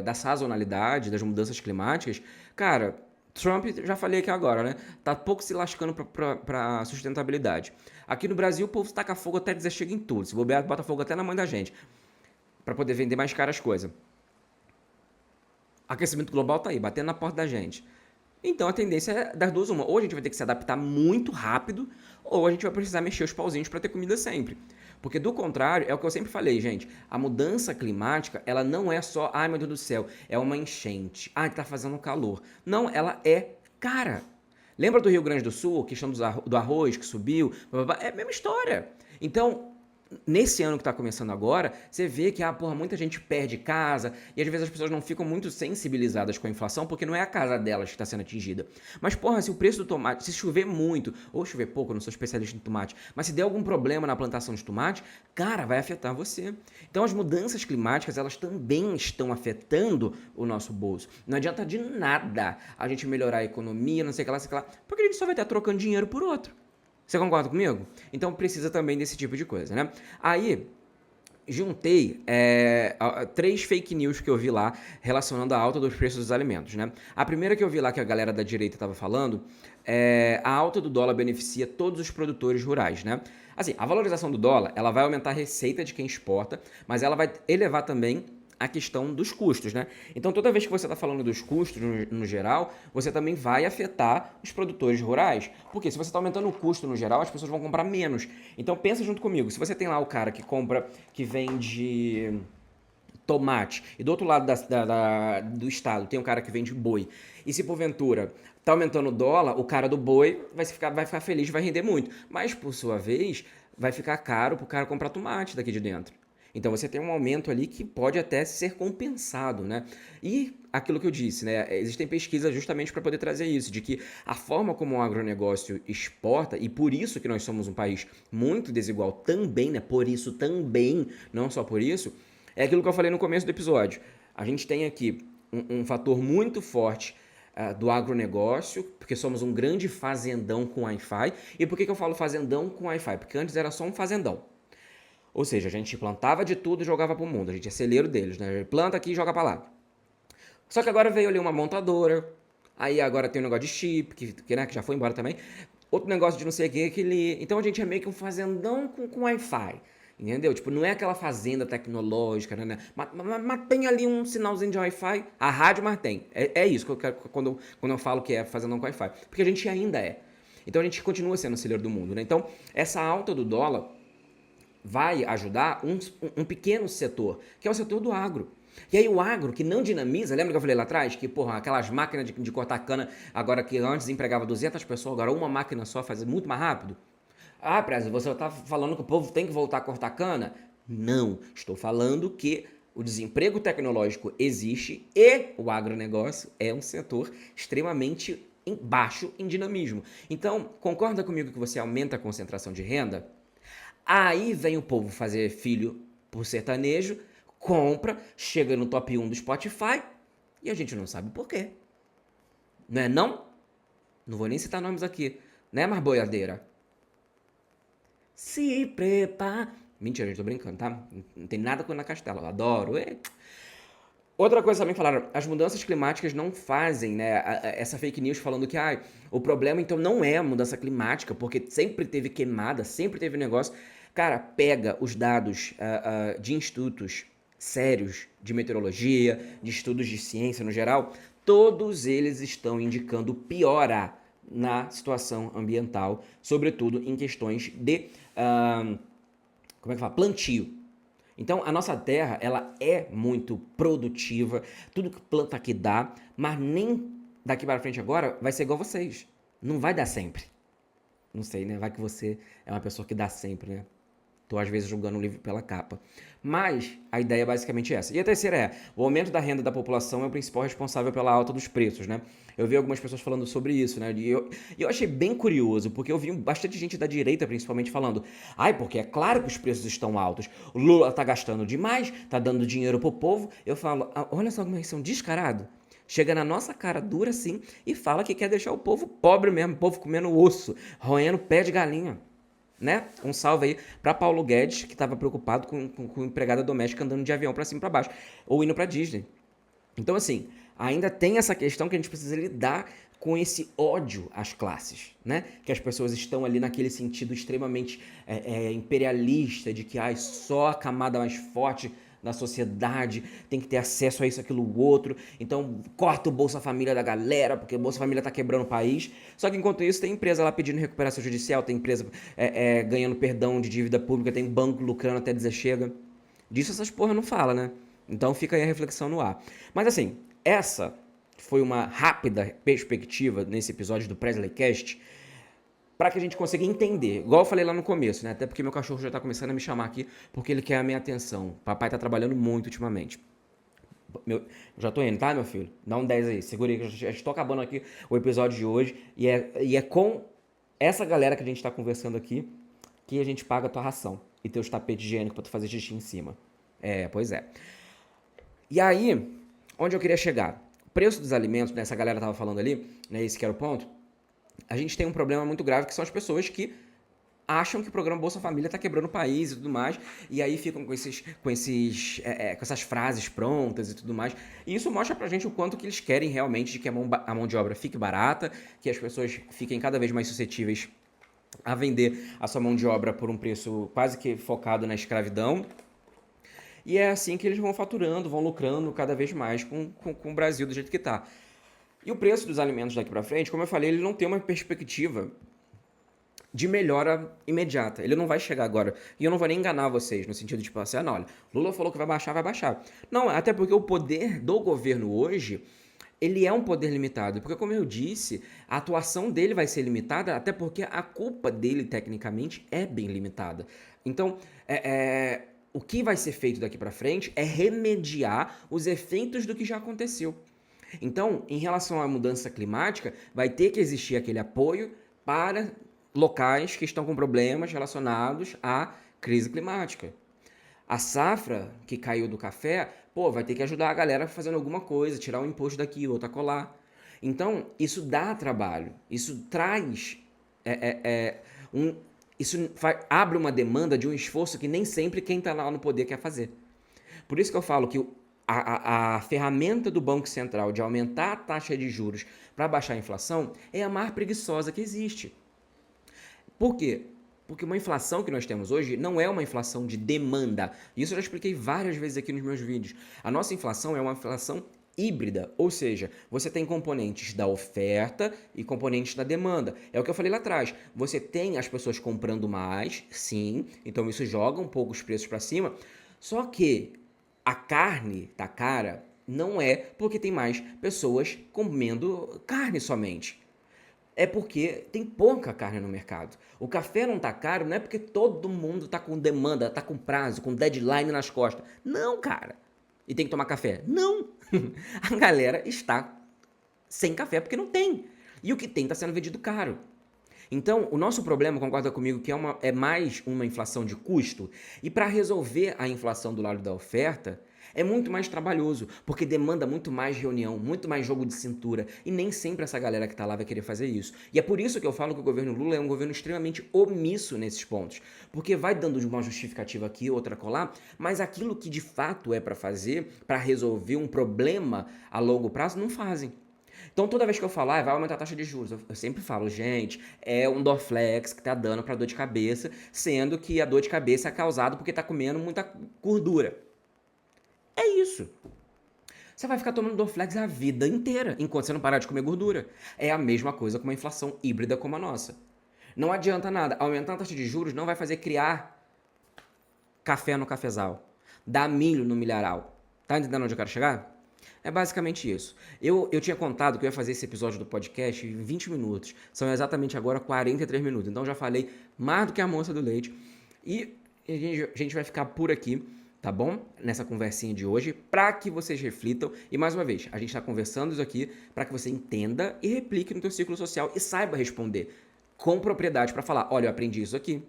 da sazonalidade, das mudanças climáticas, cara, Trump, já falei aqui agora, né? Tá pouco se lascando pra sustentabilidade. Aqui no Brasil, o povo taca fogo até dizer chega em tudo. Se bobear, bota fogo até na mãe da gente. Pra poder vender mais caras as coisas. Aquecimento global tá aí, batendo na porta da gente. Então a tendência é das duas uma. Ou a gente vai ter que se adaptar muito rápido, ou a gente vai precisar mexer os pauzinhos para ter comida sempre. Porque do contrário, é o que eu sempre falei, gente. A mudança climática, ela não é só, ai meu Deus do céu, é uma enchente. Ai, tá fazendo calor. Não, ela é cara. Lembra do Rio Grande do Sul, a questão do arroz que subiu? É a mesma história. Então, nesse ano que está começando agora, você vê que, muita gente perde casa e às vezes as pessoas não ficam muito sensibilizadas com a inflação porque não é a casa delas que está sendo atingida. Mas, se o preço do tomate, se chover muito, ou chover pouco, eu não sou especialista em tomate, mas se der algum problema na plantação de tomate, cara, vai afetar você. Então, as mudanças climáticas, elas também estão afetando o nosso bolso. Não adianta de nada a gente melhorar a economia, não sei o que lá, porque a gente só vai estar trocando dinheiro por outro. Você concorda comigo? Então precisa também desse tipo de coisa, né? Aí, juntei 3 fake news que eu vi lá relacionando a alta dos preços dos alimentos, né? A primeira que eu vi lá que a galera da direita estava falando a alta do dólar beneficia todos os produtores rurais, né? Assim, a valorização do dólar, ela vai aumentar a receita de quem exporta, mas ela vai elevar também a questão dos custos, né? Então, toda vez que você está falando dos custos, no geral, você também vai afetar os produtores rurais. Porque se você está aumentando o custo no geral, as pessoas vão comprar menos. Então, pensa junto comigo. Se você tem lá o cara que compra, que vende tomate, e do outro lado do estado tem um cara que vende boi, e se porventura tá aumentando o dólar, o cara do boi vai ficar feliz, vai render muito. Mas, por sua vez, vai ficar caro pro cara comprar tomate daqui de dentro. Então você tem um aumento ali que pode até ser compensado, né? E aquilo que eu disse, né? Existem pesquisas justamente para poder trazer isso, de que a forma como o agronegócio exporta, e por isso que nós somos um país muito desigual também, né? Por isso também, não só por isso, é aquilo que eu falei no começo do episódio. A gente tem aqui um fator muito forte do agronegócio, porque somos um grande fazendão com Wi-Fi. E por que eu falo fazendão com Wi-Fi? Porque antes era só um fazendão. Ou seja, a gente plantava de tudo e jogava pro mundo. A gente é celeiro deles, né? Planta aqui e joga pra lá. Só que agora veio ali uma montadora. Aí agora tem um negócio de chip, que já foi embora também. Outro negócio de não sei o que, Então a gente é meio que um fazendão com Wi-Fi. Entendeu? Tipo, não é aquela fazenda tecnológica, né? Mas tem ali um sinalzinho de Wi-Fi. A rádio, mas tem. É isso que eu quero quando eu falo que é fazendão com Wi-Fi. Porque a gente ainda é. Então a gente continua sendo o celeiro do mundo, né? Então, essa alta do dólar vai ajudar um pequeno setor, que é o setor do agro. E aí o agro, que não dinamiza, lembra que eu falei lá atrás? Que, aquelas máquinas de cortar cana, agora que antes empregava 200 pessoas, agora uma máquina só faz muito mais rápido? Ah, Preza, você está falando que o povo tem que voltar a cortar cana? Não, estou falando que o desemprego tecnológico existe e o agronegócio é um setor extremamente baixo em dinamismo. Então, concorda comigo que você aumenta a concentração de renda? Aí vem o povo fazer filho por sertanejo, compra, chega no top 1 do Spotify e a gente não sabe por quê. Não é não? Não vou nem citar nomes aqui. Né, Marboiadeira? Se prepara. Mentira, gente, tô brincando, tá? Não tem nada com Ana Castela, eu adoro. Outra coisa também falaram, as mudanças climáticas não fazem, né, essa fake news falando que o problema então não é a mudança climática, porque sempre teve queimada, sempre teve negócio. Cara, pega os dados de institutos sérios de meteorologia, de estudos de ciência no geral, todos eles estão indicando piora na situação ambiental, sobretudo em questões de, plantio. Então, a nossa terra, ela é muito produtiva, tudo que planta aqui dá, mas nem daqui para frente agora vai ser igual vocês. Não vai dar sempre. Não sei, né? Vai que você é uma pessoa que dá sempre, né? Tô, às vezes, julgando o livro pela capa. Mas a ideia é basicamente essa. E a terceira é, o aumento da renda da população é o principal responsável pela alta dos preços, né? Eu vi algumas pessoas falando sobre isso, né? E eu achei bem curioso, porque eu vi bastante gente da direita, principalmente, falando porque é claro que os preços estão altos. O Lula tá gastando demais, tá dando dinheiro pro povo. Eu falo, olha só como eles são descarados. Chega na nossa cara dura assim e fala que quer deixar o povo pobre mesmo, o povo comendo osso, roendo pé de galinha. né? Um salve aí pra Paulo Guedes, que estava preocupado com empregada doméstica andando de avião pra cima e pra baixo, ou indo pra Disney. Então, assim, ainda tem essa questão que a gente precisa lidar com esse ódio às classes, né? Que as pessoas estão ali naquele sentido extremamente imperialista, de que só a camada mais forte da sociedade tem que ter acesso a isso, aquilo, outro. Então, corta o Bolsa Família da galera, porque o Bolsa Família tá quebrando o país. Só que, enquanto isso, tem empresa lá pedindo recuperação judicial, tem empresa ganhando perdão de dívida pública, tem banco lucrando até dizer chega. Disso essas porra não fala, né? Então fica aí a reflexão no ar. Mas assim, essa foi uma rápida perspectiva nesse episódio do Presley Cast para que a gente consiga entender. Igual eu falei lá no começo, né? Até porque meu cachorro já tá começando a me chamar aqui porque ele quer a minha atenção. Papai tá trabalhando muito ultimamente. Já tô indo, tá, meu filho? Dá um 10 aí. Segura aí que eu já estou acabando aqui o episódio de hoje. E é com essa galera que a gente tá conversando aqui que a gente paga a tua ração e teus tapetes higiênicos pra tu fazer xixi em cima. Pois é. E aí, onde eu queria chegar? O preço dos alimentos, né, essa galera tava falando ali, né, esse que era o ponto, a gente tem um problema muito grave que são as pessoas que acham que o programa Bolsa Família tá quebrando o país e tudo mais, e aí ficam com essas frases prontas e tudo mais. E isso mostra pra gente o quanto que eles querem realmente de que a mão de obra fique barata, que as pessoas fiquem cada vez mais suscetíveis a vender a sua mão de obra por um preço quase que focado na escravidão. E é assim que eles vão faturando, vão lucrando cada vez mais com o Brasil do jeito que está. E o preço dos alimentos daqui para frente, como eu falei, ele não tem uma perspectiva de melhora imediata. Ele não vai chegar agora. E eu não vou nem enganar vocês, no sentido de tipo assim, não, olha, Lula falou que vai baixar, vai baixar. Não, até porque o poder do governo hoje, ele é um poder limitado. Porque, como eu disse, a atuação dele vai ser limitada, até porque a culpa dele, tecnicamente, é bem limitada. Então, o que vai ser feito daqui para frente é remediar os efeitos do que já aconteceu. Então, em relação à mudança climática, vai ter que existir aquele apoio para locais que estão com problemas relacionados à crise climática. A safra que caiu do café, vai ter que ajudar a galera fazendo alguma coisa, tirar um imposto daqui, outro acolá. Então, isso dá trabalho, isso traz abre uma demanda de um esforço que nem sempre quem está lá no poder quer fazer. Por isso que eu falo que a ferramenta do Banco Central de aumentar a taxa de juros para baixar a inflação é a mais preguiçosa que existe. Por quê? Porque uma inflação que nós temos hoje não é uma inflação de demanda. Isso eu já expliquei várias vezes aqui nos meus vídeos. A nossa inflação é uma inflação híbrida, ou seja, você tem componentes da oferta e componentes da demanda. É o que eu falei lá atrás. Você tem as pessoas comprando mais, sim, então isso joga um pouco os preços para cima. Só que a carne tá cara não é porque tem mais pessoas comendo carne somente. É porque tem pouca carne no mercado. O café não tá caro, não é porque todo mundo tá com demanda, tá com prazo, com deadline nas costas. Não, cara. E tem que tomar café? Não. A galera está sem café porque não tem. E o que tem está sendo vendido caro. Então, o nosso problema, concorda comigo, que é mais uma inflação de custo? E para resolver a inflação do lado da oferta, é muito mais trabalhoso, porque demanda muito mais reunião, muito mais jogo de cintura, e nem sempre essa galera que está lá vai querer fazer isso. E é por isso que eu falo que o governo Lula é um governo extremamente omisso nesses pontos, porque vai dando uma justificativa aqui, outra colar, mas aquilo que de fato é para fazer, para resolver um problema a longo prazo, não fazem. Então, toda vez que eu falar, vai aumentar a taxa de juros, eu sempre falo, gente, é um Dorflex que tá dando pra dor de cabeça, sendo que a dor de cabeça é causada porque tá comendo muita gordura. É isso. Você vai ficar tomando Dorflex a vida inteira, enquanto você não parar de comer gordura. É a mesma coisa com uma inflação híbrida como a nossa. Não adianta nada. Aumentar a taxa de juros não vai fazer criar café no cafezal, dar milho no milharal. Tá entendendo onde eu quero chegar? É basicamente isso. Eu tinha contado que eu ia fazer esse episódio do podcast em 20 minutos. São exatamente agora 43 minutos. Então já falei mais do que a moça do leite. E a gente vai ficar por aqui, tá bom? Nessa conversinha de hoje, para que vocês reflitam. E mais uma vez, a gente está conversando isso aqui para que você entenda e replique no teu ciclo social e saiba responder com propriedade para falar, olha, eu aprendi isso aqui.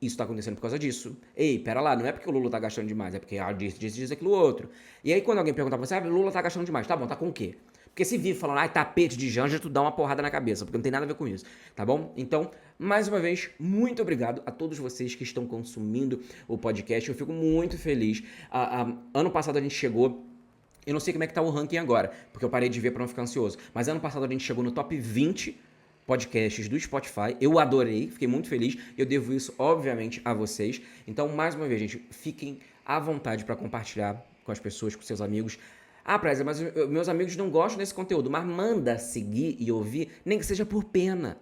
Isso tá acontecendo por causa disso. Ei, pera lá, não é porque o Lula tá gastando demais, é porque diz aquilo outro. E aí quando alguém perguntar pra você, Lula tá gastando demais, tá bom, tá com o quê? Porque se vir falando, ai, tapete de janja, tu dá uma porrada na cabeça, porque não tem nada a ver com isso, tá bom? Então, mais uma vez, muito obrigado a todos vocês que estão consumindo o podcast. Eu fico muito feliz. Ano passado a gente chegou. Eu não sei como é que tá o ranking agora, porque eu parei de ver pra não ficar ansioso. Mas ano passado a gente chegou no top 20 podcasts do Spotify. Eu adorei, fiquei muito feliz. Eu devo isso, obviamente, a vocês. Então, mais uma vez, gente, fiquem à vontade para compartilhar com as pessoas, com seus amigos. Ah, Preza, mas meus amigos não gostam desse conteúdo. Mas manda seguir e ouvir, nem que seja por pena,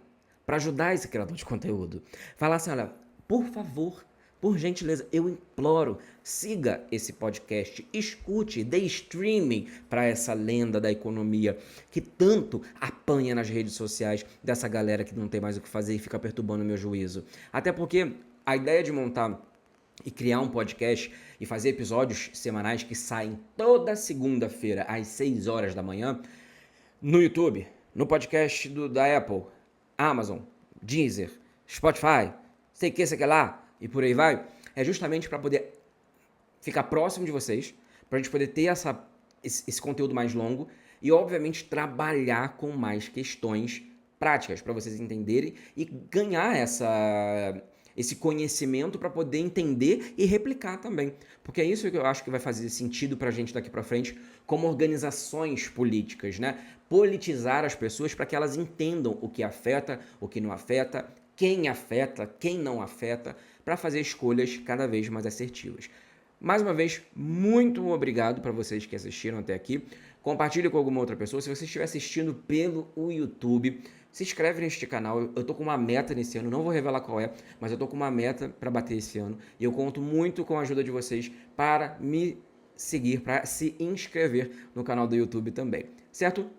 para ajudar esse criador de conteúdo. Falar assim, olha, por favor, por gentileza, eu imploro, siga esse podcast, escute, dê streaming para essa lenda da economia que tanto apanha nas redes sociais dessa galera que não tem mais o que fazer e fica perturbando o meu juízo. Até porque a ideia de montar e criar um podcast e fazer episódios semanais que saem toda segunda-feira às 6 horas da manhã no YouTube, no podcast da Apple, Amazon, Deezer, Spotify, sei que lá e por aí vai, é justamente para poder ficar próximo de vocês, para a gente poder ter esse conteúdo mais longo e, obviamente, trabalhar com mais questões práticas para vocês entenderem e ganhar esse conhecimento para poder entender e replicar também. Porque é isso que eu acho que vai fazer sentido para a gente daqui para frente como organizações políticas, né? Politizar as pessoas para que elas entendam o que afeta, o que não afeta, quem não afeta, para fazer escolhas cada vez mais assertivas. Mais uma vez, muito obrigado para vocês que assistiram até aqui. Compartilhe com alguma outra pessoa. Se você estiver assistindo pelo YouTube, se inscreve neste canal. Eu tô com uma meta nesse ano, não vou revelar qual é, mas eu tô com uma meta para bater esse ano. E eu conto muito com a ajuda de vocês para me seguir, para se inscrever no canal do YouTube também. Certo?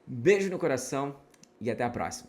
Beijo no coração e até a próxima.